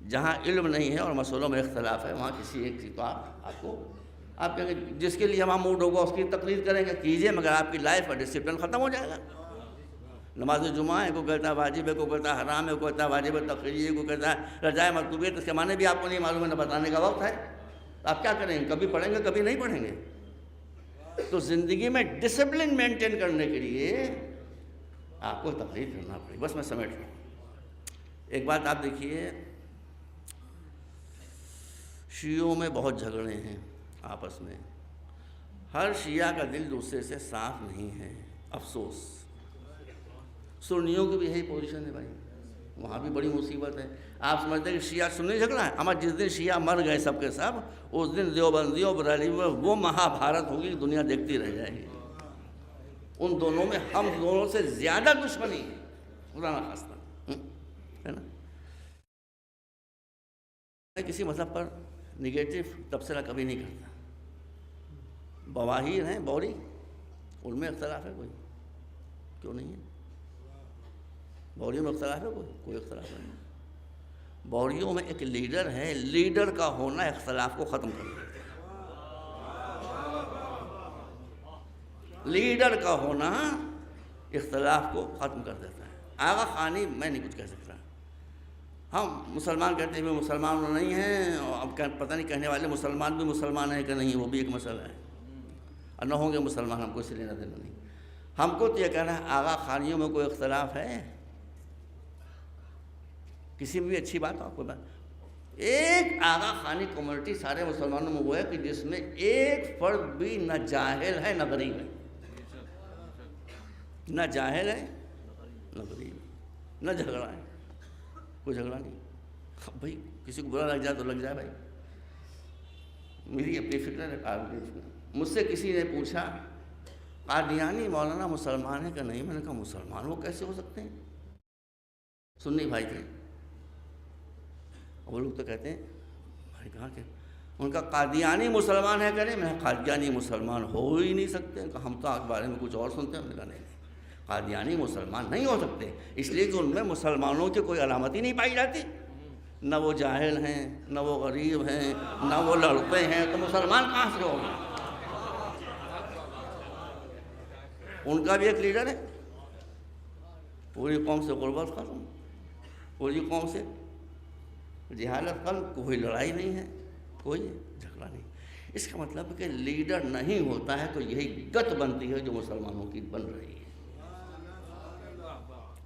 جہاں علم نہیں ہے اور مسئلوں میں اختلاف ہے وہاں کسی ایک چیز کو آپ کہیں گے جس کے لیے ہمارا موڈ ہوگا اس کی تقریر کریں گے، کیجئے، مگر آپ کی لائف کا ڈسپلن ختم ہو جائے گا۔ نماز جمعہ ہے، کوئی کہتا ہے واجب ہے، کوئی کہتا ہے حرام ہے، کوئی کہتا ہے واجب ہے تقریر ہے، کوئی کہتا ہے رجائے مطلوبیت، اس کے معنی بھی آپ کو نہیں معلوم ہے، نہ بتانے کا وقت ہے۔ آپ کیا کریں گے؟ کبھی پڑھیں گے، کبھی نہیں پڑھیں گے۔ تو زندگی میں ڈسپلن مینٹین کرنے کے لیے آپ کو تقریر کرنا پڑے۔ بس میں سمیٹ رہا ہوں۔ ایک بات آپ دیکھیے، شیعوں میں بہت جھگڑے ہیں آپس میں، ہر شیعہ کا دل دوسرے سے صاف نہیں ہے، افسوس۔ سنیوں کی بھی یہی پوزیشن ہے بھائی، وہاں بھی بڑی مصیبت ہے۔ آپ سمجھتے ہیں کہ شیعہ سنی جھگڑا ہے؟ ہمارا جس دن شیعہ مر گئے سب کے سب، اس دن دیوبندیوں بریلویوں وہ مہا بھارت ہوگی، دنیا دیکھتی رہ جائے گی۔ ان دونوں میں ہم دونوں سے زیادہ دشمنی ہے، خدا نہ خواستہ، ہے نا؟ میں کسی مذہب پر نگیٹو تبصرہ کبھی نہیں کرتا۔ بواہیر ہیں بوری، ان میں اختلاف ہے کوئی؟ کیوں نہیں ہے؟ بوریوں میں اختلاف ہے کوئی اختلاف نہیں۔ بوریوں میں ایک لیڈر ہے، لیڈر کا ہونا اختلاف کو ختم کر دیتا ہے۔ لیڈر کا ہونا اختلاف کو ختم کر دیتا ہے۔ آغا خانی میں نہیں کچھ کہہ سکتا۔ ہم مسلمان کہتے ہیں مسلمان نہیں ہیں، اور اب پتہ نہیں کہنے والے مسلمان بھی مسلمان ہیں کہ نہیں، وہ بھی ایک مسئلہ ہے، اور نہ ہوں گے مسلمان، ہم کو اس سے لینا دینا نہیں۔ ہم کو تو یہ کہنا ہے آغا خانیوں میں کوئی اختلاف ہے؟ کسی میں بھی اچھی بات آپ کو بات، ایک آغا خانی کمیونٹی سارے مسلمانوں میں وہ ہے کہ جس میں ایک فرد بھی نہ جاہل ہے نہ غریب ہے، نہ جاہل ہے نہ غریب ہے، نہ جھگڑا ہے، کوئی جھگڑا نہیں۔ بھائی کسی کو برا لگ جائے تو لگ جائے بھائی، میری اپنی فکر ہے۔ مجھ سے کسی نے پوچھا قادیانی مولانا مسلمان ہے کہ نہیں؟ میں نے کہا مسلمان وہ کیسے ہو سکتے ہیں؟ سنی بھائی تھے، وہ لوگ تو کہتے ہیں، بھائی کہاں کہ ان کا قادیانی مسلمان ہے کہ نہیں؟ میں قادیانی مسلمان ہو ہی نہیں سکتے، کہ ہم تو آپ بارے میں کچھ اور سنتے ہیں۔ میں نے کہا نہیں، قادیانی مسلمان نہیں ہو سکتے، اس لیے کہ ان میں مسلمانوں کی کوئی علامت ہی نہیں پائی جاتی، نہ وہ جاہل ہیں، نہ وہ غریب ہیں، نہ وہ لڑتے ہیں، تو مسلمان کہاں سے ہوگا؟ ان کا بھی ایک لیڈر ہے، پوری قوم سے غربت ختم، پوری قوم سے جہالت ختم، کوئی لڑائی نہیں ہے، کوئی جھگڑا نہیں۔ اس کا مطلب کہ لیڈر نہیں ہوتا ہے تو یہی گت بنتی ہے جو مسلمانوں کی بن رہی ہے۔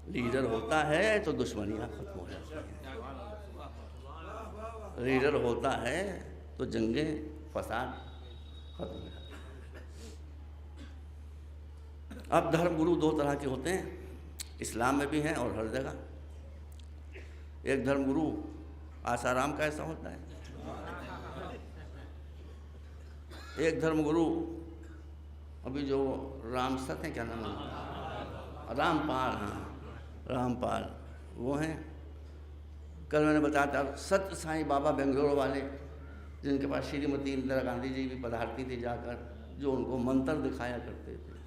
لیڈر ہوتا ہے تو دشمنیاں ختم ہو جاتی ہیں، لیڈر ہوتا ہے تو جنگیں فساد ختم ہو جاتے ہیں۔ اب دھرم گرو دو طرح کے ہوتے ہیں، اسلام میں بھی ہیں اور ہر جگہ۔ ایک دھرم گرو آسارام کا ایسا ہوتا ہے، ایک دھرم گرو ابھی جو رام ست ہیں، کیا نام ہے، رام پال، ہاں رام پال، وہ ہیں۔ کل میں نے بتایا تھا ست سائیں بابا بنگلور والے، جن کے پاس شریمتی اندرا گاندھی جی بھی پدھارتی تھی جا کر، جو ان کو منتر دکھایا کرتے تھے،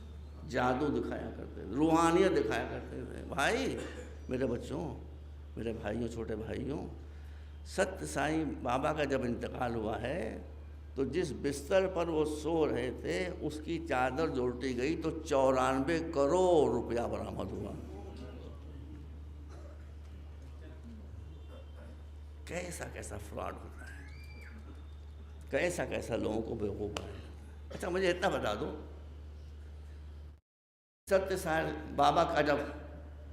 جادو دکھایا کرتے تھے، روحانیت دکھایا کرتے تھے۔ بھائی میرے بچوں، میرے بھائیوں، چھوٹے بھائیوں، ست سائیں بابا کا جب انتقال ہوا ہے تو جس بستر پر وہ سو رہے تھے اس کی چادر جو الٹی گئی تو 94 کروڑ روپیہ برآمد ہوا۔ کیسا کیسا فراڈ ہوتا ہے، کیسا کیسا لوگوں کو بیوقوف بنایا جاتا ہے۔ اچھا مجھے اتنا بتا دو، ست سائیں بابا کا جب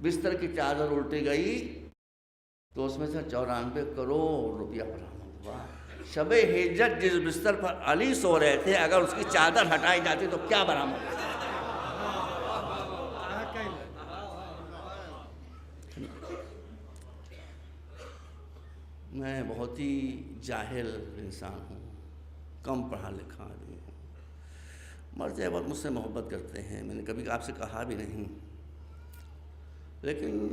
بستر کی چادر الٹی گئی تو اس میں سے 94 کروڑ روپیہ برآمد ہوا۔ شب ہجرت جس بستر پر علی سو رہے تھے، اگر اس کی چادر ہٹائی جاتی تو کیا برآمد ہوتا؟ میں بہت ہی جاہل انسان ہوں، کم پڑھا لکھا آدمی ہوں، مرد عورت مجھ سے محبت کرتے ہیں، میں نے کبھی آپ سے کہا بھی نہیں، لیکن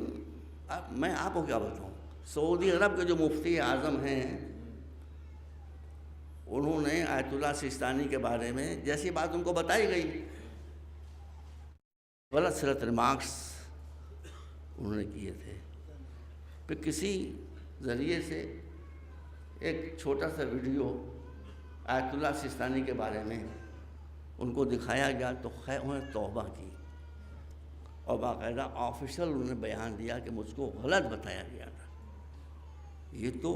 میں آپ کو کیا بتاؤں، سعودی عرب کے جو مفتی اعظم ہیں انہوں نے آیت اللہ سیستانی کے بارے میں جیسی بات ان کو بتائی گئی، غلط سلط ریمارکس انہوں نے کیے تھے، پھر کسی ذریعے سے ایک چھوٹا سا ویڈیو آیت اللہ سستانی کے بارے میں ان کو دکھایا گیا تو انہوں نے توبہ کی اور باقاعدہ آفیشل انہوں نے بیان دیا کہ مجھ کو غلط بتایا گیا تھا. یہ تو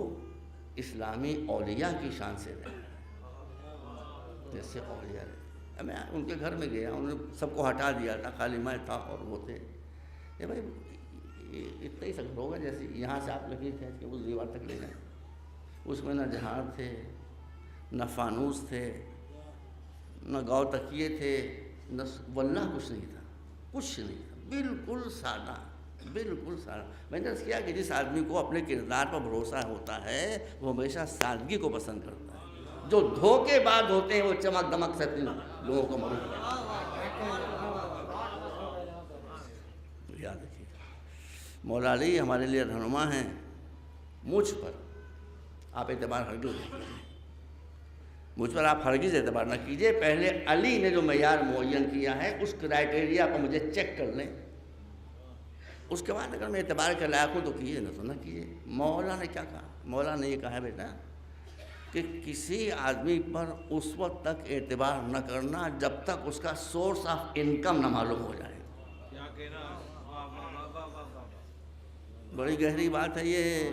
اسلامی اولیاء کی شان سے رہے جیسے اولیاء رہے. میں ان کے گھر میں گیا, انہوں نے سب کو ہٹا دیا تھا, خالی میں تھا اور وہ تھے. یہ بھائی اتنا ہی سکر ہوگا جیسے یہاں سے آپ لگے تھے کہ اس دیوار تک لے جائیں. اس میں نہ جہار تھے, نہ فانوس تھے, نہ گاؤ تکیے تھے, نہ واللہ کچھ نہیں تھا, کچھ نہیں تھا, بالکل سادہ, بالکل سادہ. میں نے کیا کہ جس آدمی کو اپنے کردار پر بھروسہ ہوتا ہے وہ ہمیشہ سادگی کو پسند کرتا ہے. جو دھوکے باز ہوتے ہیں وہ چمک دمک سے لوگوں کو معروف کرتے ہیں. یاد رکھیے مولا علی ہمارے لیے رہنما ہیں. مجھ پر آپ اعتبار ہرگز نہیں کیجیے, مجھ پر آپ ہرگز اعتبار نہ کیجیے. پہلے علی نے جو معیار معین کیا ہے اس کرائٹیریا پر مجھے چیک کر لیں, اس کے بعد اگر میں اعتبار کے لائق ہوں تو کیجیے, نہ تو نہ کیجیے. مولا نے کیا کہا؟ مولا نے یہ کہا ہے بیٹا کہ کسی آدمی پر اس وقت تک اعتبار نہ کرنا جب تک اس کا سورس آف انکم نہ معلوم ہو جائے. بڑی گہری بات ہے یہ,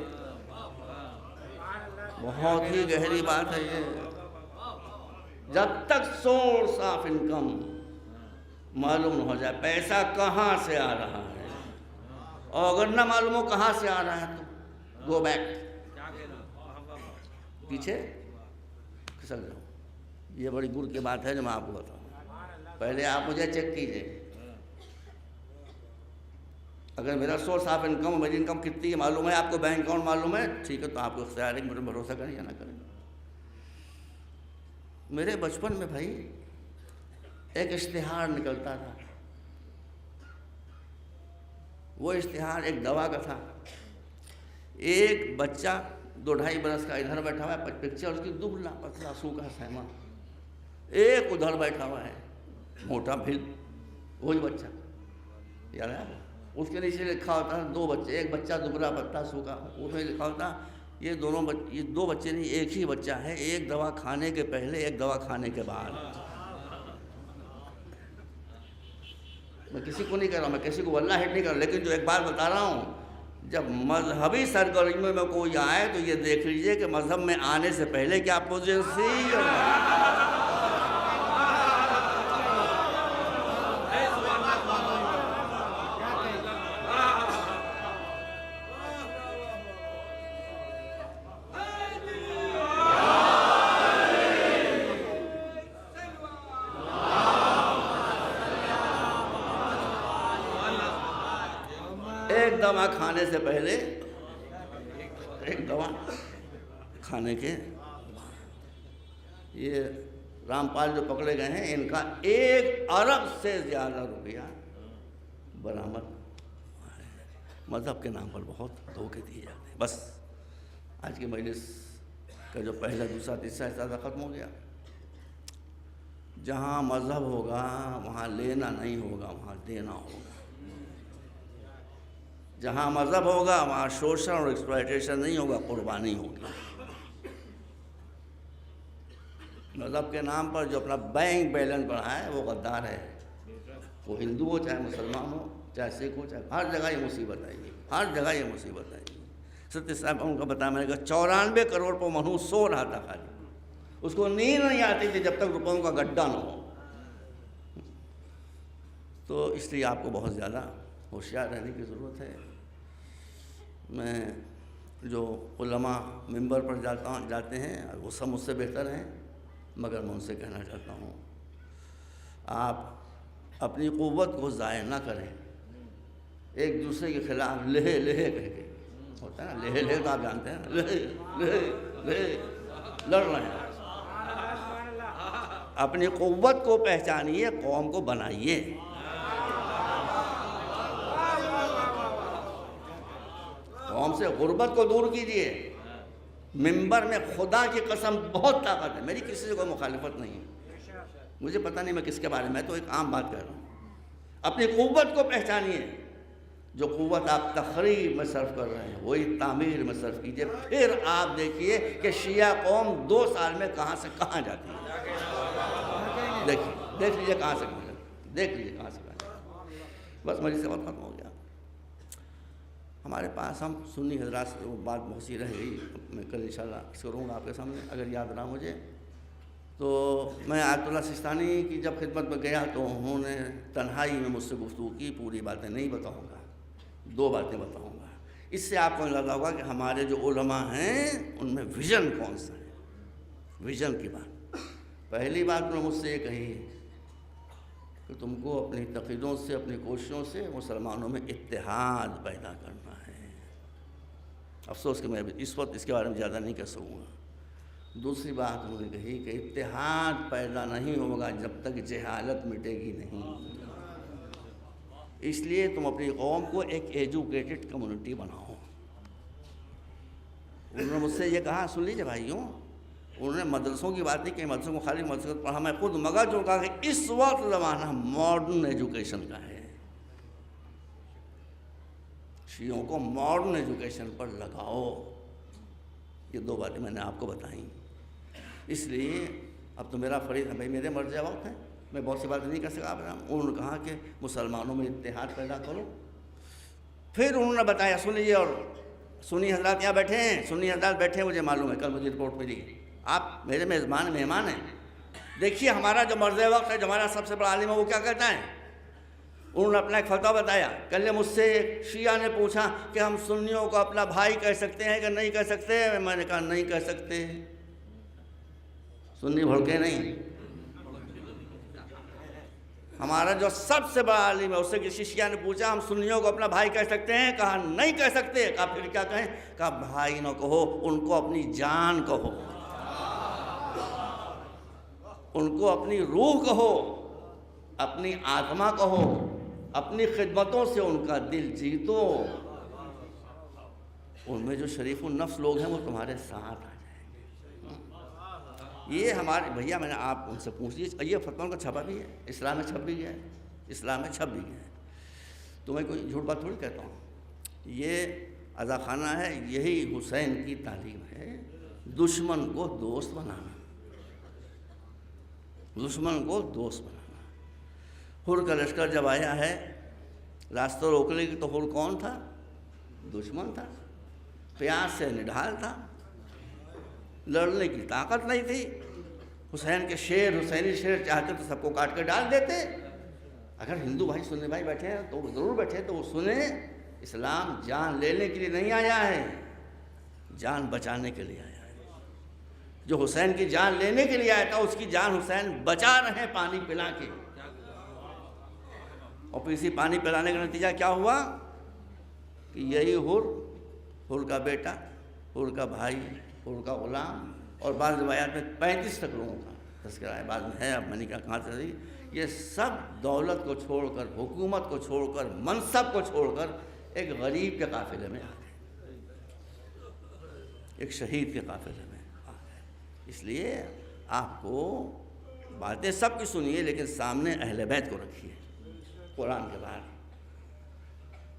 بہت ہی گہری بات ہے یہ. جب تک سورس آف انکم معلوم نہ ہو جائے, پیسہ کہاں سے آ رہا ہے, اور اگر نہ معلوم ہو کہاں سے آ رہا ہے تو گو بیک, پیچھے کھسک جاؤ. یہ بڑی گر کی بات ہے جو میں آپ کو بتاؤں. پہلے آپ مجھے چیک کیجئے, اگر میرا سورس آف انکم, میری انکم کتنی ہے معلوم ہے, آپ کو بینک اکاؤنٹ معلوم ہے, ٹھیک ہے, تو آپ کو اختیار ہے کہ مجھے بھروسہ کریں یا نہ کریں. میرے بچپن میں بھائی ایک اشتہار نکلتا تھا. وہ اشتہار ایک دوا کا تھا. ایک بچہ 2-2.5 برس کا ادھر بیٹھا ہوا ہے, پکچر اس کی دبلا پتلا سوکھا سہما, ایک ادھر بیٹھا ہوا ہے موٹا بھل, وہی بچہ یاد ہے. اس کے نیچے لکھا ہوتا ہے 2 بچے, ایک بچہ دبلا پتلا سوکھا, اس میں لکھا ہوتا یہ 2 بچے نہیں, ایک ہی بچہ ہے, ایک دوا کھانے کے پہلے ایک دوا کھانے کے بعد. میں کسی کو نہیں کہہ رہا ہوں, میں کسی کو واللہ ہٹ نہیں کر رہا, لیکن جو ایک بات بتا رہا ہوں, جب مذہبی سرگرمیوں میں کوئی آئے تو یہ دیکھ لیجئے کہ مذہب میں آنے سے پہلے کیا پوزیشن تھی. ایک دوا کھانے سے پہلے, ایک دوا کھانے کے بعد. یہ رام پال جو پکڑے گئے ہیں, ان کا 1 ارب سے زیادہ روپیہ برآمد. مذہب کے نام پر بہت دھوکے دیے جاتے ہیں. بس آج کی مجلس کا جو پہلا دوسرا تیسرا حصہ ختم ہو گیا. جہاں مذہب ہوگا وہاں لینا نہیں ہوگا, وہاں دینا ہوگا. جہاں مذہب ہوگا وہاں شوشن اور ایکسپلائٹیشن نہیں ہوگا, قربانی ہوگی. مذہب کے نام پر جو اپنا بینک بیلنس بڑھا ہے وہ غدار ہے. وہ ہندو ہو چاہے مسلمان ہو, چاہے سکھ ہو, چاہے ہر جگہ یہ مصیبت آئے گی, ہر جگہ یہ مصیبت آئے گی. ستیہ صاحب ان کا بتایا میں نے کہا 94 کروڑ پر منحوس سو رہا تھا خالی, اس کو نیند نہیں آتی تھی جب تک روپوں کا گڈھا نہ ہو. تو اس لیے آپ کو بہت زیادہ ہوشیار رہنے کی ضرورت ہے. میں جو علماء ممبر پر جاتے ہیں وہ سب مجھ سے بہتر ہیں, مگر میں ان سے کہنا چاہتا ہوں آپ اپنی قوت کو ضائع نہ کریں. ایک دوسرے کے خلاف لہے لہے کہہ کے ہوتا ہے نا, لہے لہے تو آپ جانتے ہیں, لہے لہے لہے لڑ رہے ہیں. اپنی قوت کو پہچانیے, قوم کو بنائیے. قوم سے غربت کو دور کیجیے. ممبر میں خدا کی قسم بہت طاقت ہے, میری کسی سے کوئی مخالفت نہیں ہے, مجھے پتہ نہیں میں کس کے بارے میں, تو ایک عام بات کر رہا ہوں. اپنی قوت کو پہچانیے. جو قوت آپ تخریب میں صرف کر رہے ہیں وہی تعمیر میں صرف کیجئے، پھر آپ دیکھیے کہ شیعہ قوم 2 سال میں کہاں سے کہاں جاتی ہے۔ دیکھ لیجئے کہاں سے کہاں جاتی، دیکھ لیجئے کہاں سے کہاں جاتی۔ بس مجلس سے بات ختم ہو گیا۔ ہمارے پاس ہم سنی حضرات سے وہ بات بہت سی رہ گئی، میں کل انشاءاللہ کروں گا آپ کے سامنے اگر یاد رہا مجھے۔ تو میں آیت اللہ سستانی کی جب خدمت میں گیا تو انہوں نے تنہائی میں مجھ سے گفتگو کی، پوری باتیں نہیں بتاؤں گا، 2 باتیں بتاؤں گا۔ اس سے آپ کو اندازہ ہوگا کہ ہمارے جو علماء ہیں ان میں ویژن کون سا ہے۔ ویژن کی بات، پہلی بات انہوں نے مجھ سے یہ کہی کہ تم کو اپنی تقریروں سے، اپنی کوششوں سے مسلمانوں میں اتحاد پیدا کرنا ہے۔ افسوس کہ میں اس وقت اس کے بارے میں زیادہ نہیں کہہ سکوں گا۔ دوسری بات انہوں نے کہی کہ اتحاد پیدا نہیں ہوگا جب تک جہالت مٹے گی نہیں، اس لیے تم اپنی قوم کو ایک ایجوکیٹڈ کمیونٹی بناؤ۔ انہوں نے مجھ سے یہ کہا، سن لیجیے بھائیوں، انہوں نے مدرسوں کی بات نہیں کہ مدرسوں کو خالی مدرسوں پڑھا، میں خود مگا جو کہا کہ اس وقت زمانہ ماڈرن ایجوکیشن کا ہے، شیعوں کو ماڈرن ایجوکیشن پر لگاؤ۔ یہ 2 باتیں میں نے آپ کو بتائیں۔ اس لیے اب تو میرا فرض ہے، بھائی میرے مرجع وقت ہے، میں بہت سی باتیں نہیں کر سکا۔ انہوں نے کہا کہ مسلمانوں میں اتحاد پیدا کرو۔ پھر انہوں نے بتایا، سن لیجیے، اور سنی حضرات یہاں بیٹھے ہیں، سنی حضرات بیٹھے ہیں، مجھے معلوم ہے، کل مجھے رپورٹ ملی، آپ میرے مہمان ہیں۔ دیکھیے ہمارا جو مرجع وقت ہے، جو ہمارا سب سے بڑا عالم ہے، وہ کیا کہتا ہے؟ انہوں نے اپنا ایک فتویٰ بتایا۔ کل مجھ سے شیعہ نے پوچھا کہ ہم سنیوں کو اپنا بھائی کہہ سکتے ہیں کہ نہیں کہہ سکتے؟ میں نے کہا نہیں کہہ سکتے۔ سنی بھڑکے نہیں، ہمارا جو سب سے بڑا عالم ہے، اس سے کسی شیعہ نے پوچھا ہم سنیوں کو اپنا بھائی کہہ سکتے ہیں؟ کہا نہیں کہہ سکتے۔ کہا پھر کیا کہیں؟ کہا بھائی نہ کہو، ان کو اپنی جان کہو، ان کو اپنی روح کہو، اپنی آتما کہو، اپنی خدمتوں سے ان کا دل جیتو، ان میں جو شریف النفس لوگ ہیں وہ تمہارے ساتھ آ جائیں گے۔ یہ ہمارے بھیا، میں نے آپ ان سے پوچھ لیجیے، یہ فتویٰ کا چھپا بھی ہے، اسلام میں چھپ بھی گیا ہے، اسلام میں چھپ بھی گیا ہے، تو میں کوئی جھوٹ بات تھوڑی کہتا ہوں۔ یہ عزا خانہ ہے، یہی حسین کی تعلیم ہے، دشمن کو دوست بنانا، دشمن کو دوست بنانا۔ حر کا لشکر جب آیا ہے راستہ روکنے کی، تو حر کون تھا؟ دشمن تھا، پیاس سے نڈھال تھا، لڑنے کی طاقت نہیں تھی۔ حسین کے شیر، حسینی شیر چاہتے تو سب کو کاٹ کے ڈال دیتے۔ اگر ہندو بھائی سننے بھائی بیٹھے ہیں تو ضرور بیٹھے، تو وہ سنیں، اسلام جان لینے کے لیے نہیں آیا ہے، جان بچانے کے لیے آیا ہے۔ جو حسین کی جان لینے کے لیے آیا تھا، اس کی جان حسین بچا رہے ہیں پانی پلا کے۔ اور پھر اسی پانی پلانے کا نتیجہ کیا ہوا کہ یہی حر کا بیٹا، حر کا بھائی، حر کا غلام، اور بعض روایات میں 35 تک لوگوں کا تذکرہ ہے، بعض میں ہے، اب میں نے کہاں سے رہی، یہ سب دولت کو چھوڑ کر، حکومت کو چھوڑ کر، منصب کو چھوڑ کر ایک غریب کے قافلے میں آ گئے، ایک شہید کے قافلے میں آ گئے۔ اس لیے آپ کو باتیں سب کی سنیے، لیکن سامنے اہل بیت کو رکھیے قرآن کے بعد۔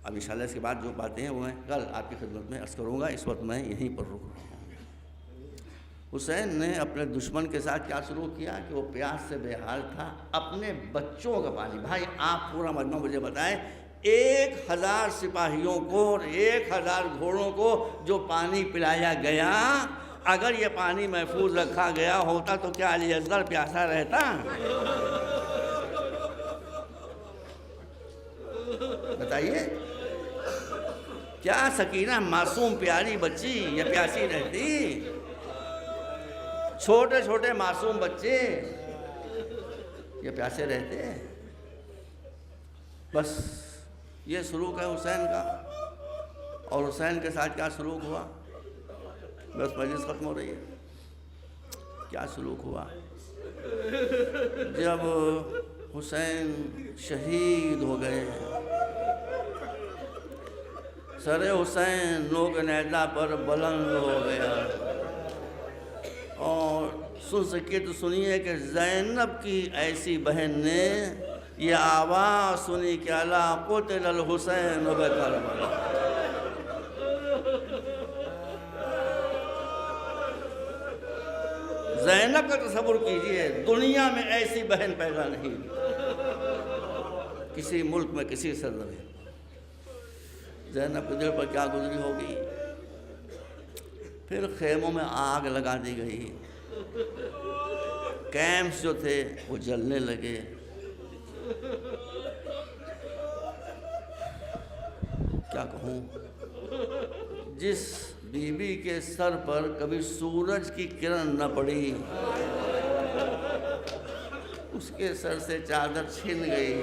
اب انشاءاللہ اس کے بعد جو باتیں ہیں وہ میں کل آپ کی خدمت میں عرض کروں گا، اس وقت میں یہیں پر رک رہا ہوں۔ حسین نے اپنے دشمن کے ساتھ کیا سلوک کیا کہ وہ پیاس سے بے حال تھا، اپنے بچوں کا پانی، بھائی آپ پورا مجمع مجھے بتائیں، 1000 سپاہیوں کو اور 1000 گھوڑوں کو جو پانی پلایا گیا، اگر یہ پانی محفوظ رکھا گیا ہوتا تو کیا علی اصغر پیاسا رہتا؟ بتائیے، کیا سکینہ معصوم پیاری بچی یہ پیاسی رہتی؟ چھوٹے چھوٹے معصوم بچے یہ پیاسے رہتے؟ بس یہ سلوک ہے حسین کا۔ اور حسین کے ساتھ کیا سلوک ہوا؟ بس مجلس ختم ہو رہی ہے۔ کیا سلوک ہوا؟ جب حسین شہید ہو گئے، سر حسین نوک نیزہ پر بلند ہو گیا، اور سن سکے تو سنیے کہ زینب کی ایسی بہن نے یہ آواز سنی کہ الا قتل الحسین بکربلا. زینب کا تصور کیجئے، دنیا میں ایسی بہن پیدا نہیں کسی ملک میں، کسی سرزمین. زینب کے دل پر کیا گزری ہوگی. پھر خیموں میں آگ لگا دی گئی، کیمپس جو تھے وہ جلنے لگے. کیا کہوں، جس بی بی کے سر پر کبھی سورج کی کرن نہ پڑی، اس کے سر سے چادر چھن گئی.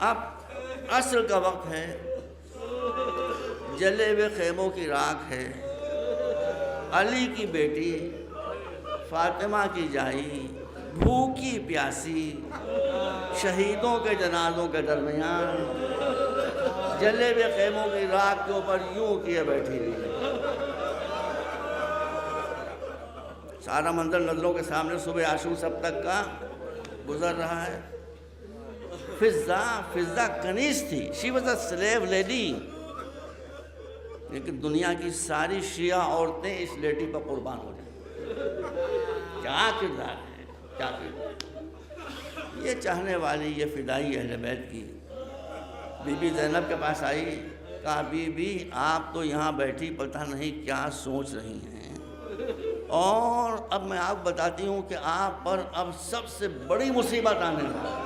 اب عصر کا وقت ہے، جلے ہوئے خیموں کی راکھ ہے. علی کی بیٹی فاطمہ کی جائی بھوکی پیاسی شہیدوں کے جنازوں کے درمیان جلے ہوئے خیموں کی راکھ کے اوپر یوں کیے بیٹھی ہوئی ہے. سارا منظر نظروں کے سامنے صبح عاشور سب تک کا گزر رہا ہے. فضہ کنیز تھی، she was a slave lady, لیکن دنیا کی ساری شیعہ عورتیں اس لیڈی پر قربان ہو جائیں. کیا کردار ہے، کیا کردار. یہ چاہنے والی، یہ فدائی اہل بیت کی بی بی زینب کے پاس آئی، کہا بی بی آپ تو یہاں بیٹھی پتہ نہیں کیا سوچ رہی ہیں، اور اب میں آپ بتاتی ہوں کہ آپ پر اب سب سے بڑی مصیبت آنے والی.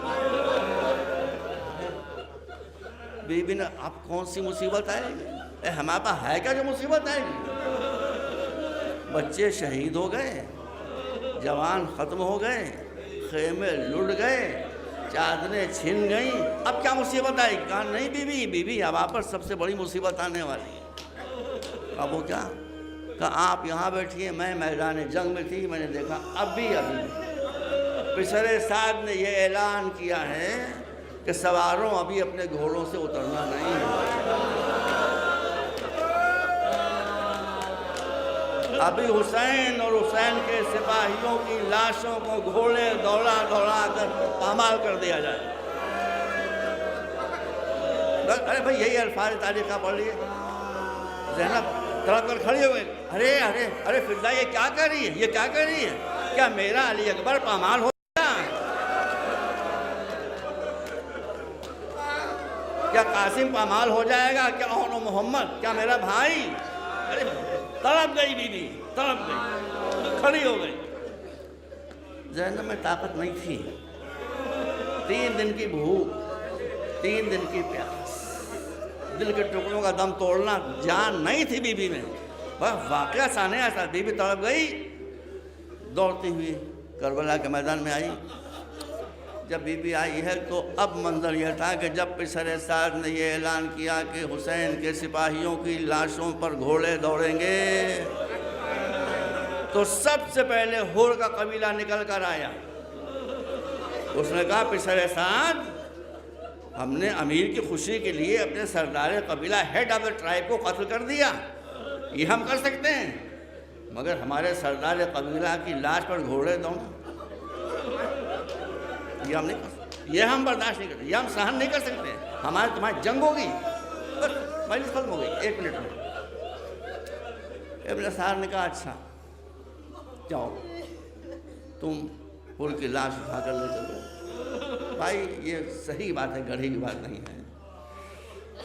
بی بی نے اب کون سی مصیبت آئے گی، ہمارے پاس ہے کیا جو مصیبت آئے گی. بچے شہید ہو گئے، جوان ختم ہو گئے، خیمے لٹ گئے، چادریں چھن گئیں، اب کیا مصیبت آئی. کہا نہیں بی بی اب آپ پر سب سے بڑی مصیبت آنے والی ہے. اب وہ کیا، کہا آپ یہاں بیٹھیے، میں میدان جنگ میں تھی، میں نے دیکھا ابھی پسر سعد نے یہ اعلان کیا ہے کہ سواروں ابھی اپنے گھوڑوں سے اترنا نہیں ہے. ابھی حسین اور حسین کے سپاہیوں کی لاشوں کو گھوڑے دوڑا کر پامال کر دیا جائے. ارے بھائی یہی الفاظ تاریخ کا پڑھ لیے. زینب تڑپ کر کھڑی ہو گئی، ارے فضہ یہ کیا کر رہی ہے، یہ کیا کر رہی ہے. کیا میرا علی اکبر پامال ہو گیا، کیا قاسم پامال ہو جائے گا، کیا اون و محمد، کیا میرا بھائی. ارے تڑپ گئی بی بی، تڑپ گئی، کھڑی ہو گئی. زینب میں طاقت نہیں تھی. 3 دن کی بھوک، 3 دن کی پیاس، دل کے ٹکڑوں کا دم توڑنا، جان نہیں تھی بی بی میں. بس واقعہ سامنے ایسا، بی بی تڑپ گئی، دوڑتی ہوئی کربلا کے میدان میں آئی. جب بی بی آئی ہے تو اب منظر یہ تھا کہ جب پسر سعد نے یہ اعلان کیا کہ حسین کے سپاہیوں کی لاشوں پر گھوڑے دوڑیں گے، تو سب سے پہلے حر کا قبیلہ نکل کر آیا. اس نے کہا پسر سعد، ہم نے امیر کی خوشی کے لیے اپنے سردار قبیلہ ہیڈ آف دا ٹرائب کو قتل کر دیا، یہ ہم کر سکتے ہیں، مگر ہمارے سردار قبیلہ کی لاش پر گھوڑے دوڑنا، یہ ہم نہیں کر سکتے، یہ ہم برداشت نہیں کرتے، یہ ہم سہن نہیں کر سکتے. ہمارے تمہاری جنگ ہوگی، بس مجلس ختم ہو گئی 1 منٹ میں. ابن سعد نے کہا اچھا جاؤ تم حر کی لاش اٹھا کر لے چلو. بھائی یہ صحیح بات ہے، گڑھی کی بات نہیں ہے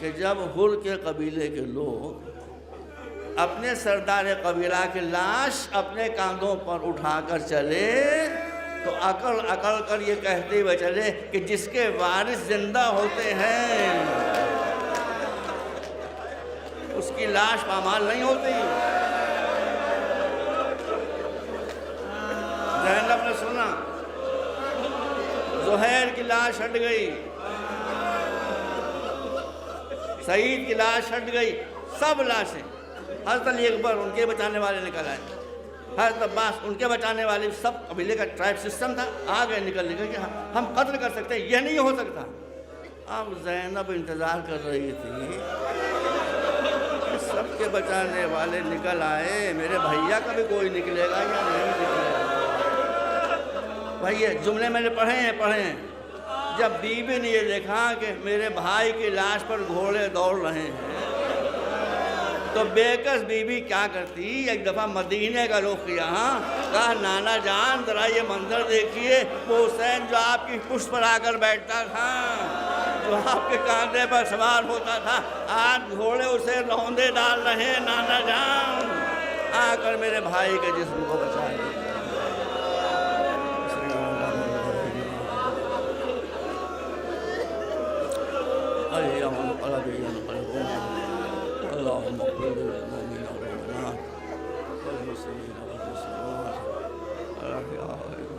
کہ جب حر کے قبیلے کے لوگ اپنے سردار قبیلہ کی لاش اپنے کاندھوں پر اٹھا کر چلے تو اکڑ کر یہ کہتے ہوئے چلے کہ جس کے وارث زندہ ہوتے ہیں اس کی لاش پامال نہیں ہوتی. زینب نے سنا زہیر کی لاش ہٹ گئی، سعید کی لاش ہٹ گئی، سب لاشیں. حضرت علی اکبر ان کے بچانے والے نکل آئے، حضرت عباس ان کے بچانے والے، سب قبیلے کا ٹرائب سسٹم تھا، آ گئے نکل کہ ہم قتل کر سکتے ہیں، یہ نہیں ہو سکتا. اب زینب انتظار کر رہی تھی کہ سب کے بچانے والے نکل آئے، میرے بھیا کا بھی کوئی نکلے گا یا نہیں نکلے گا. بھائی یہ جملے میں نے پڑھے ہیں جب بیوی نے یہ دیکھا کہ میرے بھائی کی لاش پر گھوڑے دوڑ رہے ہیں تو بےکس بیوی کیا کرتی، ایک دفعہ مدینے کا رخ کیا، کہا نانا جان ذرا یہ منظر دیکھیے، وہ حسین جو آپ کی پشت پر آ کر بیٹھتا تھا، جو آپ کے کاندھے پر سوار ہوتا تھا، آج گھوڑے اسے روندے ڈال رہے ہیں، نانا جان آ کر میرے بھائی کے جسم کو بچا لیا۔ اللهم اغفر للمؤمنين والمؤمنات والمسلمين والمسلمات الأحياء